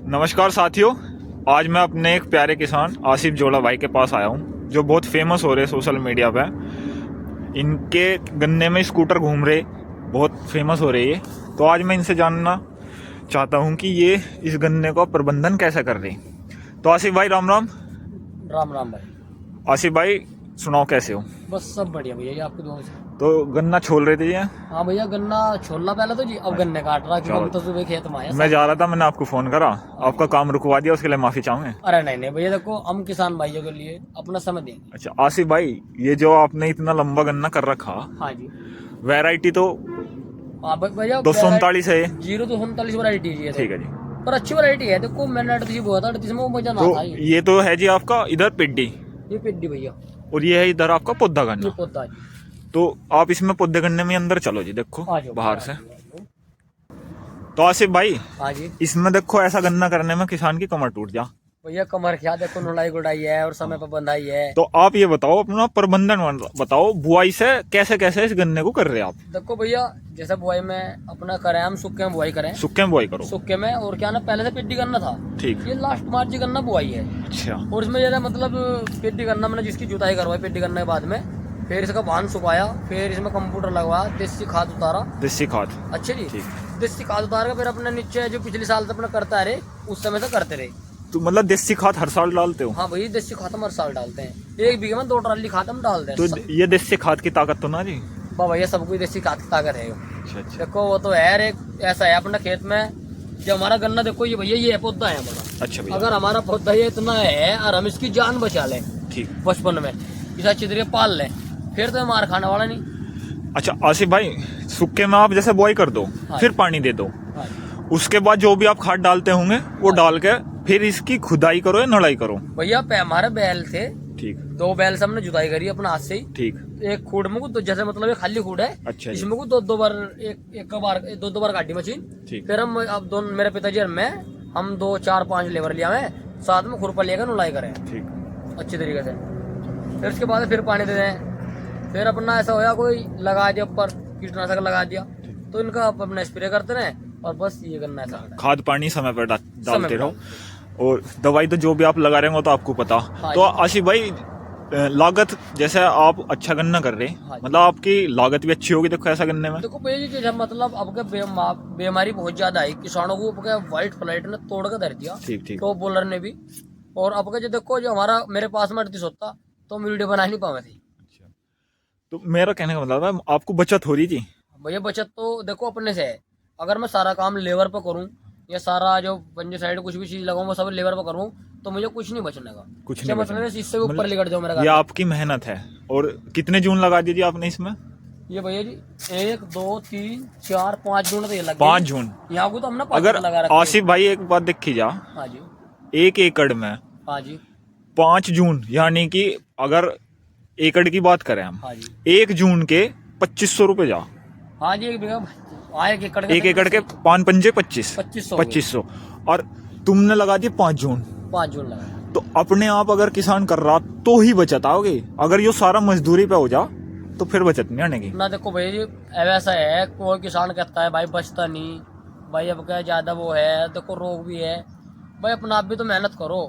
नमस्कार साथियों, आज मैं अपने एक प्यारे किसान आसिफ जोड़ा भाई के पास आया हूँ, जो बहुत फेमस हो रहे सोशल मीडिया पे। इनके गन्ने में स्कूटर घूम रहे, बहुत फेमस हो रही है। तो आज मैं इनसे जानना चाहता हूँ कि ये इस गन्ने का प्रबंधन कैसे कर रहे हैं। तो आसिफ भाई राम राम। राम राम भाई। आसिफ भाई सुनाओ कैसे हो? बस सब बढ़िया भैया, ये आपकी दुआ से। तो गन्ना छोल रहे थे ये? हाँ भैया, गन्ना छोड़ना पहले तो जी, अब गन्ने काट रहा क्योंकि हम तो सुबह खेत में आए। मैं जा रहा था, मैंने आपको फोन करा, आपका काम रुकवा दिया, उसके लिए माफी चाहूंगे। अरे नहीं भैया, देखो हम किसान भाइयों के लिए अपना समय देंगे। अच्छा आसिफ भाई, ये जो आपने इतना लंबा गन्ना कर रखा, हाँ जी, वैरायटी तो हाँ भैया 239 है। 0-239 वैरायटी है। ठीक है जी, पर अच्छी वैरायटी है। देखो मैंने 38 बोया था, 38 में वो मजा ना तो था। ये तो है जी आपका इधर पिड्डी, ये पिड्डी भैया, और ये है इधर आपका पौधा ये गन्ना। पौधा है। तो आप इसमें पौधे गन्ने में अंदर चलो जी, देखो आ जाओ बाहर से। तो आसिफ भाई, हाँ जी इसमें देखो ऐसा गन्ना करने में किसान की कमर टूट जा। भैया, कमर क्या देखो, नुलाई गुड़ाई है और समय पर बंधाई है। तो आप ये बताओ, अपना प्रबंधन बताओ, बुआई से कैसे कैसे इस गन्ने को कर रहे हैं आप? देखो भैया, जैसे बुआई में अपना करें, हम सूखे में बुआई करें, सूखे में बुआई करो। सूखे में। और क्या ना, पहले से पिड्डी करना था। ठीक। ये लास्ट मार्च की गन्ना बुआई है। अच्छा। और इसमें जरा मतलब पिड्डी करना, मैंने जिसकी जुताई करवाई पिड्डी करने के बाद में, फिर इसका बांध सुखाया, फिर इसमें कंप्यूटर लगवाया, देसी खाद उतारा। देसी खाद? अच्छे जी, ठीक। देसी खाद उतार के फिर अपने नीचे जो पिछले साल से अपना करता रहे, उस समय से करते रहे। तो मतलब देसी खाद हर साल डालते हो? हाँ भैया, देसी खाद हम हर साल डालते हैं। 1 बीघे में 2 ट्राली खाद हम डालते हैं। तो ये देसी खाद की ताकत तो ना जी? भैया सब कुछ देसी खाद की ताकत है। अच्छा अच्छा। देखो वो तो है, एक ऐसा है अपना खेत में, जो हमारा गन्ना देखो ये भैया, ये पौधा है हमारा। अच्छा भैया। अगर हमारा पौधा ये इतना है और हम इसकी जान बचा लें ठीक, बचपन में, इस अच्छी तरीके पाल लें, फिर तो मार खाने वाला नहीं। अच्छा आसिफ भाई, सूखे में आप जैसे बुआई कर दो, हाँ। फिर पानी दे दो, हाँ। उसके बाद जो भी आप खाद डालते होंगे वो डाल के फिर इसकी खुदाई करो या नड़ाई करो? भैया हमारे बैल थे, ठीक। 2 बैल से हमने जुताई करी अपना हाथ से ही। ठीक। एक खूड में तो जैसे मतलब ये खाली खूड है। अच्छा जी। इसमें को 2 बार दो बार काटी मशीन। ठीक। फिर हम अब दोनों, मेरे पिताजी और मैं, हम 2 4 5 लेबर लिया हुए, साथ में खुरपा लेकर नुलाई करें। ठीक। अच्छी तरीके से। फिर उसके बाद फिर पानी दे दें। फिर अपना ऐसा होया, कोई लगा दिया ऊपर कीटनाशक लगा दिया, तो इनका अपना स्प्रे करते रहे, और बस ये करना है सारा। खाद पानी समय पर डालते रहो, और दवाई तो जो भी आप लगा रहे हो तो आपको पता। हाँ तो आसिफ भाई, लागत जैसे आप अच्छा गन्ना कर रहे हैं, हाँ मतलब आपकी लागत भी अच्छी होगी देखो ऐसा गन्ने में। देखो भैया जी, जैसे मतलब अब बीमारी बहुत ज्यादा आई, किसानों को अब व्हाइट फ्लाइट ने तोड़ कर धर दिया। ठीक ठीक। टॉप बॉलर ने भी। और अब जो देखो, जो हमारा मेरे पास में 38 होता तो हम वीडियो बना नहीं पावे थे। अच्छा, तो मेरा कहने का मतलब है आपको बचत हो रही थी? भैया बचत तो देखो अपने से है। अगर मैं सारा काम लेबर पर करूँ, या सारा जो पंजे साइड कुछ भी चीज लगाऊं वो सब लेबर पर करूँ, तो मुझे कुछ नहीं बचने का। कुछ नहीं बचने। इससे ऊपर लेकर जाओ मेरा। ये आपकी मेहनत है। और कितने जून लगा दीजिए आपने इसमें? ये भैया जी 1 2 3 4 5 जून तो ये लग 5 जून। यहाँ को तो हमने अगर लगा रखा है। आसिफ भाई एक बात देखी जा, हाँ जी, 1 एकड़ में हाँ जी, 5 जून, यानी कि अगर एकड़ की बात करें हम, हाँ जी, 1 जून के 2500 रुपए जा। हाँ जी। 1 बीघा, 1 एकड़ 1 एकड़ के 5 पंजे 25, 2500। और तुमने लगा दिए 5 जून। 5 जून लगा। तो अपने आप अगर किसान कर रहा तो ही बचत आओगे, अगर ये सारा मजदूरी पे हो जा तो फिर बचत नहीं आने की ना। देखो भैया जी, ऐसा है, कोई किसान कहता है भाई बचता नहीं, भाई अब क्या ज्यादा वो है, देखो रोग भी है। भाई अपना आप भी तो मेहनत करो,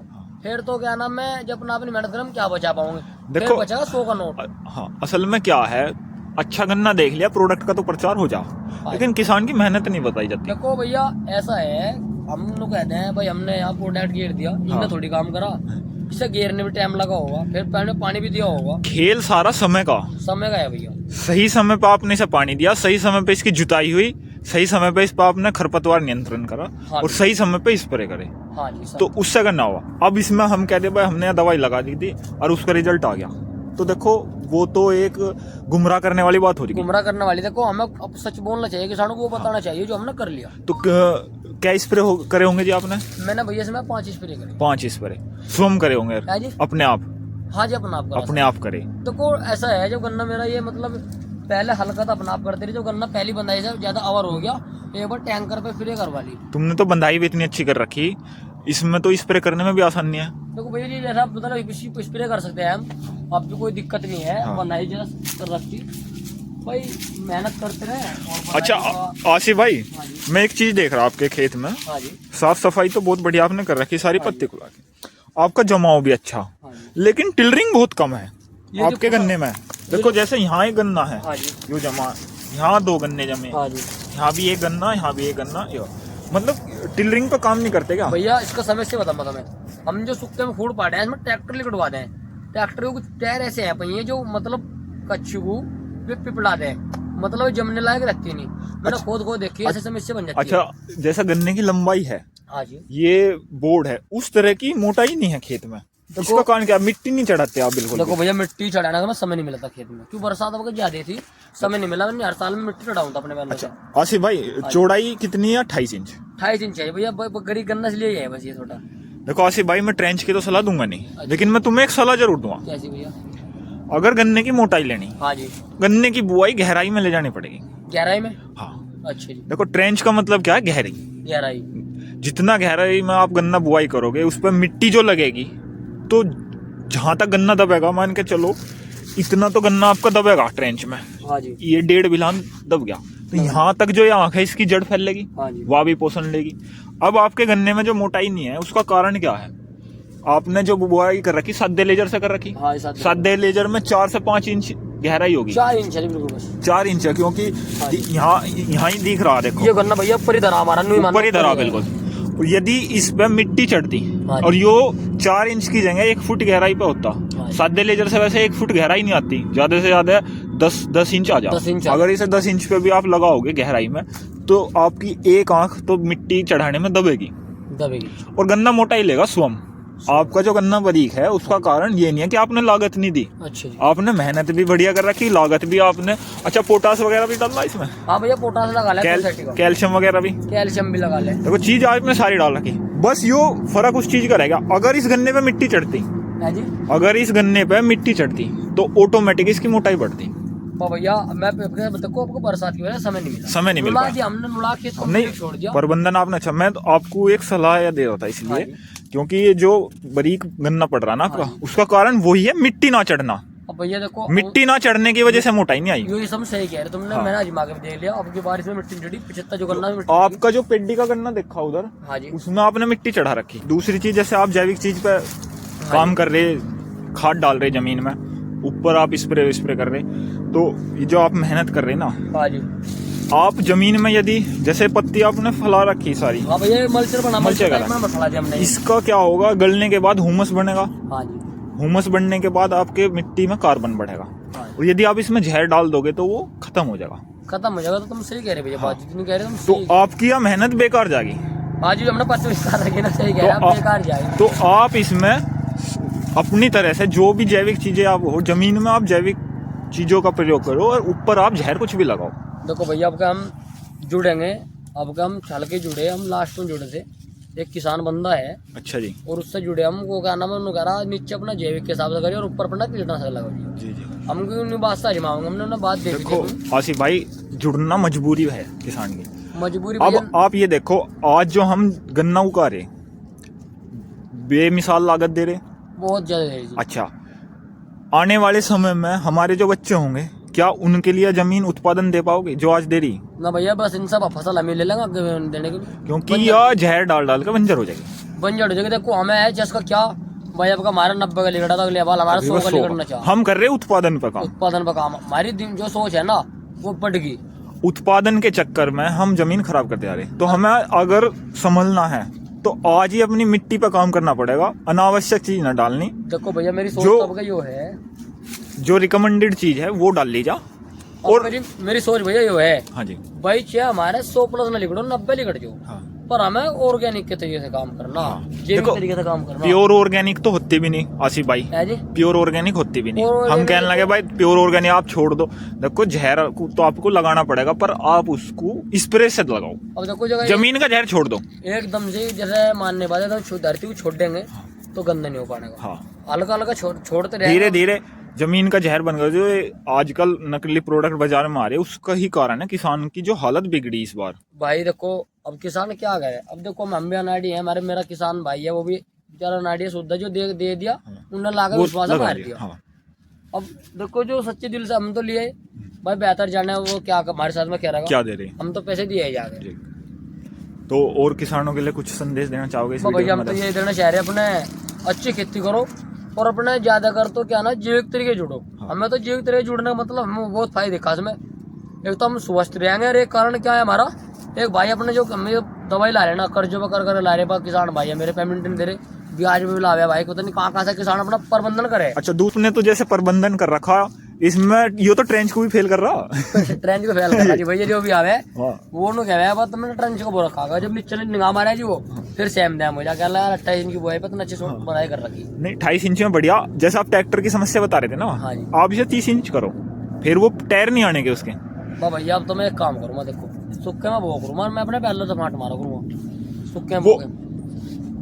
फिर तो क्या नाम है, जब अपना अपनी मेहनत करें हम क्या बचा पाओगे? देखो बचेगा 100 का नोट। हाँ, असल में क्या है, अच्छा गन्ना देख लिया, प्रोडक्ट का तो प्रचार हो जा, लेकिन किसान की मेहनत नहीं बताई जाती। देखो भैया ऐसा है, हम लोग कहते हैं भाई हमने यहाँ प्रोडक्ट गिर दिया, इनने थोड़ी काम करा, इसे गिरने में टाइम लगा होगा, फिर पहले पानी भी दिया होगा। खेल सारा समय का है भैया। सही समय पे आपने इसे पानी दिया, सही समय पे इसकी जुताई हुई, सही समय पे इस पर आपने खरपतवार नियंत्रण करा, हाँ और सही समय पे स्प्रे करे, हाँ जी, तो उससे गन्ना हुआ। अब इसमें हम कहते भाई हमने दवाई लगा दी थी और उसका रिजल्ट आ गया, तो देखो वो तो एक गुमराह करने वाली बात हो रही है। गुमराह करने वाली। देखो हमें अब सच बोलना चाहिए, किसानों को वो बताना चाहिए जो हमने कर लिया। तो क्या स्प्रे करे होंगे जी आपने? मैंने भैया से 5 स्प्रे करे। 5 स्प्रे स्वयं करे होंगे? है जी, अपने आप? हाँ जी, अपना आप करा। अपने आप करे। देखो ऐसा है, जो गन्ना मेरा ये मतलब पहले हल्का था, अपना आप करते रहे, जो गन्ना पहली बंदाई से ज्यादा अवर हो गया, एक बार टैंकर पे फिर करवा ली। तुमने तो बंधाई भी इतनी अच्छी कर रखी, इसमें तो स्प्रे करने में भी आसान नहीं है। देखो भैया जी, जैसा मतलब स्प्रे कर सकते हैं हम, अब भी कोई दिक्कत नहीं है। हाँ। बंदाई जैसा कर रखी, भाई मेहनत करते रहे और अच्छा आसिफ भाई, हाँ जी। मैं एक चीज देख रहा हूँ आपके खेत में, हाँ जी। साफ सफाई तो बहुत बढ़िया आपने कर रखी, सारी पत्ती खुला के, आपका जमाव भी अच्छा, हाँ जी। लेकिन टिलरिंग बहुत कम है ये जो आपके गन्ने में। देखो जैसे यहाँ एक गन्ना है, हाँ जी। यो जमा, यहाँ 2 गन्ने जमे, हाँ जी। यहाँ भी एक गन्ना, यहाँ भी एक गन्ना, मतलब टिलरिंग पे काम नहीं करते क्या? भैया इसका समय से बता मैं, हम जो सुक्के में फूड पाटे हैं इसमें ट्रैक्टर लिकड़वा दें। ट्रैक्टर के कुछ टायर ऐसे हैं पहिए जो मतलब कच्ची को पिपला दें, मतलब जमने लायक रहती नहीं। मैंने खुद को देखी ऐसे समस्या बन जाती है। अच्छा, जैसा गन्ने की लंबाई है, हाँ जी, ये बोर्ड है, उस तरह की मोटाई नहीं है खेत में। इसका कारण क्या? मिट्टी नहीं चढ़ाते आप बिल्कुल? देखो भैया मिट्टी चढ़ाने का समय नहीं मिला था खेत में, क्यों बरसात वगैरह ज्यादा थी, समय नहीं मिला। मैंने हर साल में मिट्टी चढ़ाऊँ था अपने अच्छा आसिफ भाई, चौड़ाई कितनी है? 28 इंच। 28 इंच है भैया, गरीब गन्ना इसलिए ही है बस ये छोटा। देखो आसिफ भाई, मैं ट्रेंच की तो सलाह दूंगा नहीं, लेकिन मैं तुम्हें एक सलाह जरूर दूंगा। कैसी भैया? अगर गन्ने की मोटाई लेनी, हाँ जी। गन्ने की बुआई गहराई में ले जानी पड़ेगी। गहराई में? हाँ। अच्छा जी। देखो ट्रेंच का मतलब क्या है? गहराई। गहराई जितना गहराई में आप गन्ना बुआई करोगे, उस पर मिट्टी जो लगेगी, तो जहां तक गन्ना दबेगा, मान के चलो इतना तो गन्ना आपका दबेगा ट्रेंच में। हाँ जी। ये 1.5 बिलान दब गया, तो यहाँ तक जो ये आंख है इसकी जड़ फैल लेगी, हाँ जी। वह भी पोषण लेगी। अब आपके गन्ने में जो मोटाई नहीं है, उसका कारण क्या है? आपने जो बुआई कर रखी सादे लेजर से कर रखी। हाँ, सादे लेजर में 4 से 5 इंच गहराई होगी। 4 इंच है बिल्कुल बस। 4 इंच है, क्योंकि यहाँ ही दिख रहा, देखो ये गन्ना भैया ऊपर ही धरा हमारा, ऊपर ही धरा बिल्कुल। और यदि इस पे मिट्टी चढ़ती हाँ और यो 4 इंच की जगह 1 फुट गहराई पे होता, हाँ, सादे लेजर से वैसे 1 फुट गहराई नहीं आती, ज्यादा से ज्यादा 10 इंच आ 10 इंच जाए। अगर इसे 10 इंच पे भी आप लगाओगे गहराई में, तो आपकी एक आंख तो मिट्टी चढ़ाने में दबेगी और गन्ना मोटा ही लेगा स्वयं। आपका जो गन्ना बारीक है, उसका कारण ये नहीं है कि आपने लागत नहीं दी। अच्छा जी। आपने मेहनत भी बढ़िया कर रखी, लागत भी आपने, अच्छा पोटास वगैरह भी डाला इसमें? हाँ भैया पोटास लगा ले, कैल्शियम वगैरह भी, कैल्शियम भी लगा ले। देखो चीज आपने सारी डाल रखी। बस यो फर्क उस चीज का रहेगा, अगर इस गन्ने पे मिट्टी चढ़ती, अगर इस गन्ने पे मिट्टी चढ़ती तो ऑटोमेटिक इसकी मोटाई बढ़ती। तो भैया मैं देखो आपको बरसात की वजह से समय नहीं मिल पाया, हमने नुला के नहीं छोड़ दिया। प्रबंधन आपने अच्छा, मैं तो आपको एक सलाह दे रहा था इसलिए, क्योंकि ये जो बारीक गन्ना पड़ रहा ना आपका, उसका कारण वही है मिट्टी ना चढ़ना। अब भैया देखो मिट्टी ना चढ़ने की वजह से मोटाई नहीं आई। ये सब सही कह रहे तुमने। मैंने आजमा के देख लिया, अब की बारिश में मिट्टी चढ़ी 75 जो गन्ना में आपका जो पेड्डी का गन्ना देखा उधर, हाँ जी, उसमें आपने मिट्टी चढ़ा रखी। दूसरी चीज, जैसे आप जैविक चीज पे काम कर रहे, खाद डाल रहे जमीन में, ऊपर आप स्प्रे कर रहे, तो ये जो आप मेहनत कर रहे ना, हाँ जी, आप जमीन में यदि जैसे पत्ती आपने फैला रखी सारी, हाँ भैया मल्चर बना, मल्चर फैला दिया हमने। इसका क्या होगा? गलने के बाद हुमस बनेगा। हाँ जी। हुमस बनने के बाद आपके मिट्टी में कार्बन बढ़ेगा, और यदि आप इसमें जहर डाल दोगे तो वो खत्म हो जाएगा। खत्म हो जाएगा, तो तुम सही कह रहे भैया, बात जितनी कह रहे तुम तो आपकी यह मेहनत बेकार जाएगी। हाँ जी, हमने 25 साल रखी ना, सही कह रहे हैं, बेकार जाएगी। तो आप इसमें अपनी तरह से जो भी जैविक चीजें आप हो, जमीन में आप जैविक चीजों का प्रयोग करो, और ऊपर आप जहर कुछ भी लगाओ। देखो भैया अब हम जुड़ेंगे, अब हम छल के जुड़े, हम लास्ट में जुड़े थे, एक किसान बंदा है। अच्छा जी। और उससे जुड़े हम, वो क्या नाम है, उन्होंने कहा नीचे अपना जैविक के हिसाब से करिए और ऊपर अपना कीटनाशक लगाइए। जी जी। हम क्यों बात से आजमाऊंगे, हमने उन्हें बात देखी। देखो आसिफ भाई, जुड़ना मजबूरी है किसान की, मजबूरी। अब आप ये देखो, आज जो हम गन्ना उगा रहे, बेमिसाल लागत दे रहे, बहुत ज्यादा। अच्छा, आने वाले समय में हमारे जो बच्चे होंगे, क्या उनके लिए जमीन उत्पादन दे पाओगे जो आज दे रही? ना भैया, बस इन सब फसल हमें ले लेंगे देने के लिए, क्योंकि यह जहर डाल के बंजर हो जाएगी। बंजर हो जाएगी। देखो हमें है जिसका क्या भाई, अब हमारा 90 का लिखा था, अगले बार हमारा 100 का लिखना चाहिए। हम कर रहे उत्पादन पर काम, हमारी जो सोच है ना वो बढ़ गई। उत्पादन के चक्कर में हम जमीन खराब करते जा रहे, तो हमें अगर संभलना है तो आज ही अपनी मिट्टी पर काम करना पड़ेगा, अनावश्यक चीज ना डालनी। देखो भैया मेरी सोच यो है, जो रिकमेंडेड चीज है वो डाल लीजा। और मेरी सोच भैया यो है, हाँ जी भाई, चाहे हमारे 100+ न लिखो, 90 लिख जो, हाँ। पर हमें ऑर्गेनिक के तरीके से काम करना, हाँ। जैविक तरीके से काम करना। प्योर ऑर्गेनिक तो होती भी नहीं आसिफ भाई, प्योर ऑर्गेनिक होती भी नहीं। हम कहने लगे भाई प्योर ऑर्गेनिक आप छोड़ दो, देखो जहर तो आपको लगाना पड़ेगा, पर आप उसको स्प्रे से लगाओ। अब देखो जमीन का जहर छोड़ दो एकदम से, जैसे मानने वाले तो धरती को छोड़ देंगे तो गंदा नहीं हो पाएगा। हाँ, हल्का हल्का छोड़ते रहे, धीरे धीरे जमीन का जहर बन गया। जो आजकल नकली प्रोडक्ट बाजार में आ रहे हैं, उसका ही कारण है किसान की जो हालत बिगड़ी इस बार। भाई देखो अब किसान क्या करे, अब देखो हम भी अनाड़ी है, हमारे मेरा किसान भाई है, वो भी बेचारा अनाड़ी है, शुद्ध जो दे दिया, उन्होंने लाकर विश्वास मार दिया। हाँ। अब देखो जो सच्चे दिल से हम तो लिए भाई बेहतर जाने वो क्या हमारे साथ में क्या रहेगा, क्या दे रहे हैं? हम तो पैसे दिए ही जाएंगे। जी। तो और किसानों के लिए कुछ संदेश देना चाहोगे इस भैया वीडियो हम के तो माध्यम ये देना चाह रहे हैं, अपने अच्छी खेती करो और अपने ज्यादा कर तो क्या ना जैविक तरीके जुड़ो। हाँ। हमें तो जैविक तरीके जुड़ने का मतलब हमें बहुत फायदे दिखा इसमें। एक तो हम स्वस्थ रहेंगे और एक कारण क्या है हमारा, एक भाई अपने जो हमें दवाई ला रहे ना कर्जों पर कर ला रहे, किसान भाई है मेरे पेमेंट नहीं दे रहे, ब्याज भी ला रहे भाई, पता नहीं कहाँ से किसान अपना प्रबंधन करे। अच्छा, दूसरे ने तो जैसे प्रबंधन कर रखा, इसमें ये तो ट्रेंच को भी फेल कर रहा। ट्रेंच को फेल करना जी भैया, जो भी आवे हाँ। वो नु कहे बस तुमने ट्रेंच को बोल रखा, जब नीचे निगाह मारा जी वो फिर सेम डैम हो जा कह यार 28 इंच की बुआई पे तो अच्छी बनाई कर रखी। नहीं, 28 इंच में बढ़िया। जैसे आप ट्रैक्टर की समस्या बता रहे थे ना, हाँ जी। आप इसे 30 इंच करो, फिर वो टायर नहीं आने के उसके। भैया अब तो मैं एक काम करूँगा, देखो सुक्के में वो करूँगा, मैं अपने पहले से फाट मारा करूँगा सुक्के में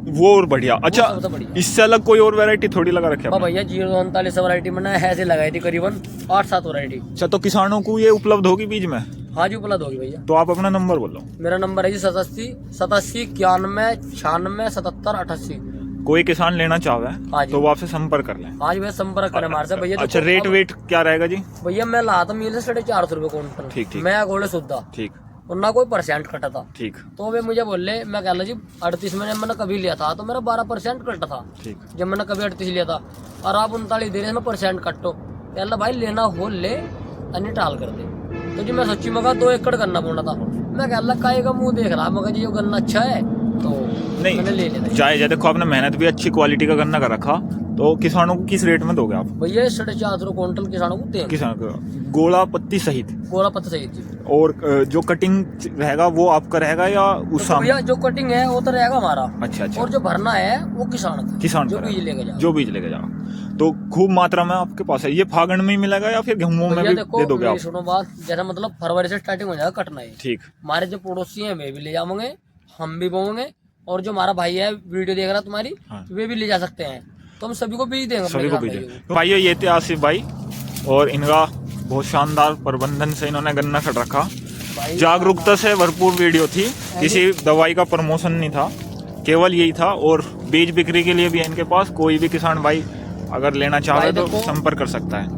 वो और बढ़िया। अच्छा, सबसे बढ़िया। इससे अलग कोई और वैरायटी थोड़ी लगा रखे आपने? भैया 039 वैरायटी मैंने ऐसे लगाई थी करीबन 8-7 वैरायटी। अच्छा, तो किसानों को ये उपलब्ध होगी बीज में? हाँ जी उपलब्ध होगी भैया। तो आप अपना नंबर बोलो। मेरा नंबर है जी 87 91 96 77 88। कोई किसान लेना चाहे हाँ जी। तो वो आपसे संपर्क कर लें। आज भैया संपर्क करें हमारे से भैया। अच्छा, रेट वेट क्या रहेगा जी? भैया मैं लाता मिल 450 रुपये क्विंटल। ठीक, ठीक। मैं गोले सुधा ठीक और ना कोई परसेंट कटा था। ठीक तो वे मुझे बोले, मैं कह ला जी 38 में मैंने कभी लिया था तो मेरा 12% कटा था ठीक। जब मैंने कभी 38 लिया था, और आप 39 दे रहे हैं परसेंट कटो। कह ला भाई लेना हो ले अन्य टाल कर दे। तो जी मैं सोची मगा 2 एकड़ गन्ना बोना था, मैं कह ला काहे का मुंह देख रहा, मगर जी वो गन्ना अच्छा है तो मैंने ले लिया। जायज है, देखो आपने मेहनत भी अच्छी क्वालिटी का गन्ना कर रखा, तो किसानों को किस रेट में दोगे आप? भैया 450 क्विंटल किसानों को देंगे, किसान को गोला पत्ती सहित। गोला पत्ता सही थी। और जो कटिंग रहेगा वो आपका रहेगा या उस तो भैया जो कटिंग है वो तो रहेगा हमारा। अच्छा अच्छा। और जो भरना है वो किसान का, किसान जो का बीज रहेगा। लेके जाओ। जो बीज लेके जाओ तो खूब मात्रा में आपके पास है। ये फागण में ही मिलेगा या फिर गेहूं में भैया भी देखो दे दोगे मेरी आप? सुनो बात, जैसा मतलब फरवरी से स्टार्टिंग हो जाएगा कटना है। ठीक। हमारे जो पड़ोसी हैं वे भी ले जाओगे, हम भी बोएंगे, और जो हमारा भाई है वीडियो देख रहा है तुम्हारी, हाँ। वे भी ले जा सकते हैं, तो हम सभी को बीज देंगे। सभी को बीज। तो भाइयों, ये थे आसिफ भाई, और इनका बहुत शानदार प्रबंधन से इन्होंने गन्ना कट रखा। जागरूकता से भरपूर वीडियो थी, किसी दवाई का प्रमोशन नहीं था, केवल यही था। और बीज बिक्री के लिए भी है इनके पास, कोई भी किसान भाई अगर लेना चाहे तो संपर्क कर सकता है।